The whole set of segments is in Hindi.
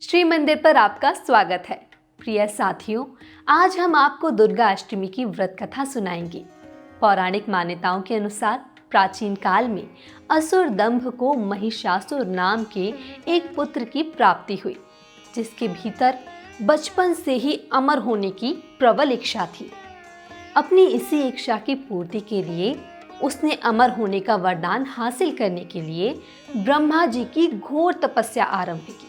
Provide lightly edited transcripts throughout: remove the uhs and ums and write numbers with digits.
श्री मंदिर पर आपका स्वागत है। प्रिय साथियों, आज हम आपको दुर्गा अष्टमी की व्रत कथा सुनाएंगे। पौराणिक मान्यताओं के अनुसार प्राचीन काल में असुर दंभ को महिषासुर नाम के एक पुत्र की प्राप्ति हुई, जिसके भीतर बचपन से ही अमर होने की प्रबल इच्छा थी। अपनी इसी इच्छा की पूर्ति के लिए उसने अमर होने का वरदान हासिल करने के लिए ब्रह्मा जी की घोर तपस्या आरंभ की।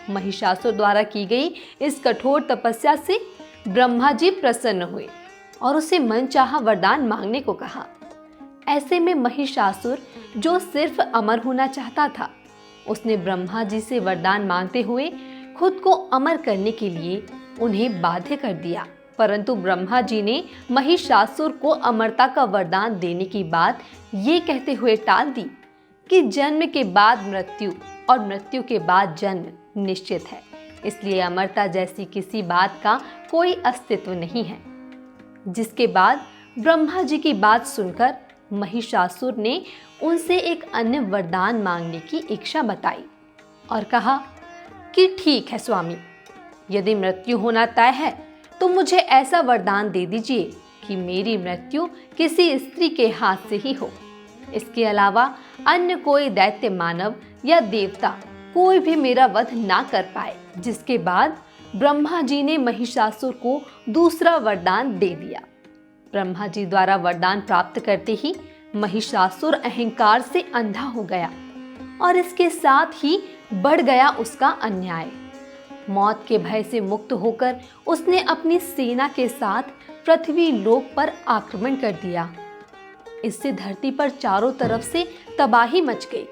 महिषासुर द्वारा की गई इस कठोर तपस्या से ब्रह्मा जी प्रसन्न हुए और उसे मनचाहा वरदान मांगने को कहा। ऐसे में महिषासुर, जो सिर्फ अमर होना चाहता था, उसने ब्रह्मा जी से वरदान मांगते हुए खुद को अमर करने के लिए उन्हें बाध्य कर दिया। परंतु ब्रह्मा जी ने महिषासुर को अमरता का वरदान देने की बात ये कहते हुए टाल दी कि जन्म के बाद मृत्यु और मृत्यु के बाद जन्म निश्चित है, इसलिए अमरता जैसी किसी बात का कोई अस्तित्व नहीं है। जिसके बाद ब्रह्मा जी की बात सुनकर महिषासुर ने उनसे एक अन्य वरदान मांगने की इच्छा बताई और कहा कि ठीक है स्वामी, यदि मृत्यु होना तय है तो मुझे ऐसा वरदान दे दीजिए कि मेरी मृत्यु किसी स्त्री के हाथ से ही हो। इसके अलावा अन्य कोई दैत्य, मानव या देवता कोई भी मेरा वध ना कर पाए। जिसके बाद ब्रह्मा जी ने महिषासुर को दूसरा वरदान दे दिया। ब्रह्मा जी द्वारा वरदान प्राप्त करते ही महिषासुर अहंकार से अंधा हो गया और इसके साथ ही बढ़ गया उसका अन्याय। मौत के भय से मुक्त होकर उसने अपनी सेना के साथ पृथ्वी लोक पर आक्रमण कर दिया। इससे धरती पर चारों तरफ से तबाही मच गई।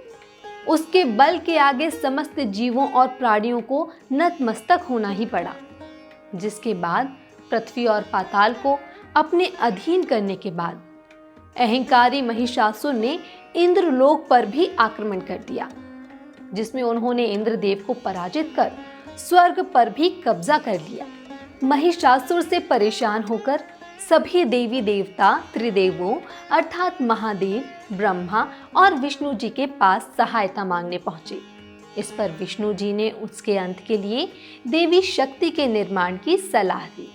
उसके बल के आगे समस्त जीवों और प्राणियों को नतमस्तक होना ही पड़ा। जिसके बाद पृथ्वी और पाताल को अपने अधीन करने के बाद अहंकारी महिषासुर ने इंद्रलोक पर भी आक्रमण कर दिया, जिसमें उन्होंने इंद्रदेव को पराजित कर स्वर्ग पर भी कब्जा कर लिया। महिषासुर से परेशान होकर सभी देवी देवता त्रिदेवों अर्थात महादेव, ब्रह्मा और विष्णु जी के पास सहायता मांगने पहुंचे। इस पर विष्णु जी ने उसके अंत के लिए देवी शक्ति के निर्माण की सलाह दी।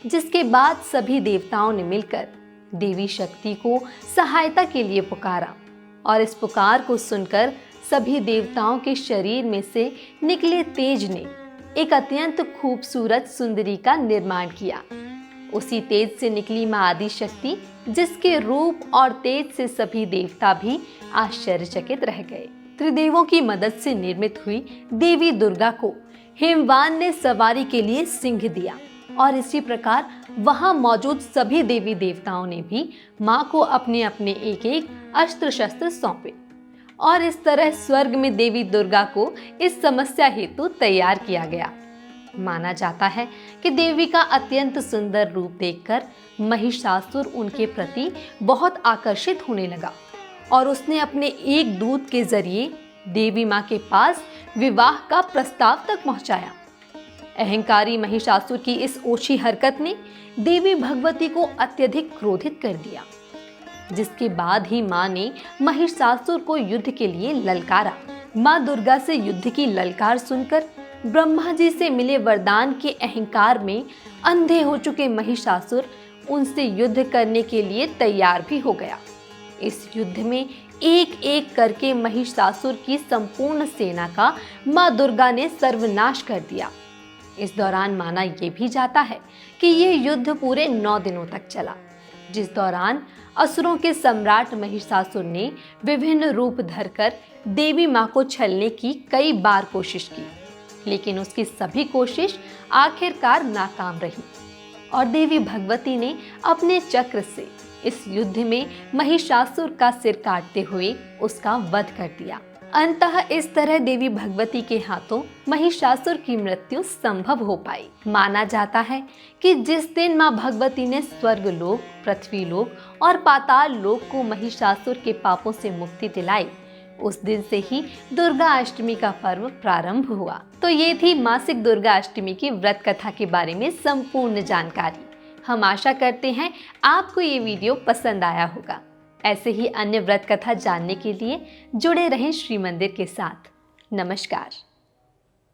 जिसके बाद सभी देवताओं ने मिलकर देवी शक्ति को सहायता के लिए पुकारा और इस पुकार को सुनकर सभी देवताओं के शरीर में से निकले तेज ने एक अत्यंत खूबसूरत सुंदरी का निर्माण किया। उसी तेज से निकली मां आदि शक्ति, जिसके रूप और तेज से सभी देवता भी आश्चर्यचकित रह गए। त्रिदेवों की मदद से निर्मित हुई देवी दुर्गा को हिमवान ने सवारी के लिए सिंह दिया और इसी प्रकार वहां मौजूद सभी देवी देवताओं ने भी मां को अपने अपने एक एक अस्त्र शस्त्र सौंपे और इस तरह स्वर्ग में देवी दुर्गा को इस समस्या हेतु तैयार किया गया। माना जाता है कि देवी का अत्यंत सुंदर रूप देखकर महिषासुर उनके प्रति बहुत आकर्षित होने लगा और उसने अपने एक दूत के जरिए देवी मां के पास विवाह का प्रस्ताव तक पहुंचाया। अहंकारी महिषासुर की इस ओछी हरकत ने देवी भगवती को अत्यधिक क्रोधित कर दिया। जिसके बाद ही मां ने महिषासुर को युद्ध के लिए ललकारा। मां दुर्गा से युद्ध की ललकार सुनकर ब्रह्मा जी से मिले वरदान के अहंकार में अंधे हो चुके महिषासुर उनसे युद्ध करने के लिए तैयार भी हो गया। इस युद्ध में एक एक करके महिषासुर की संपूर्ण सेना का मां दुर्गा ने सर्वनाश कर दिया। इस दौरान माना यह भी जाता है कि यह युद्ध पूरे 9 दिनों तक चला, जिस दौरान असुरों के सम्राट महिषासुर ने विभिन्न रूप धरकर देवी मां को छलने की कई बार कोशिश की, लेकिन उसकी सभी कोशिश आखिरकार नाकाम रही और देवी भगवती ने अपने चक्र से इस युद्ध में महिषासुर का सिर काटते हुए उसका वध कर दिया। अंततः इस तरह देवी भगवती के हाथों महिषासुर की मृत्यु संभव हो पाई। माना जाता है कि जिस दिन मां भगवती ने स्वर्ग लोक, पृथ्वी लोक और पाताल लोक को महिषासुर के पापों से मुक्ति दिलाई, उस दिन से ही दुर्गा अष्टमी का पर्व प्रारंभ हुआ। तो ये थी मासिक दुर्गा अष्टमी की व्रत कथा के बारे में संपूर्ण जानकारी। हम आशा करते हैं आपको ये वीडियो पसंद आया होगा। ऐसे ही अन्य व्रत कथा जानने के लिए जुड़े रहें श्री मंदिर के साथ। नमस्कार।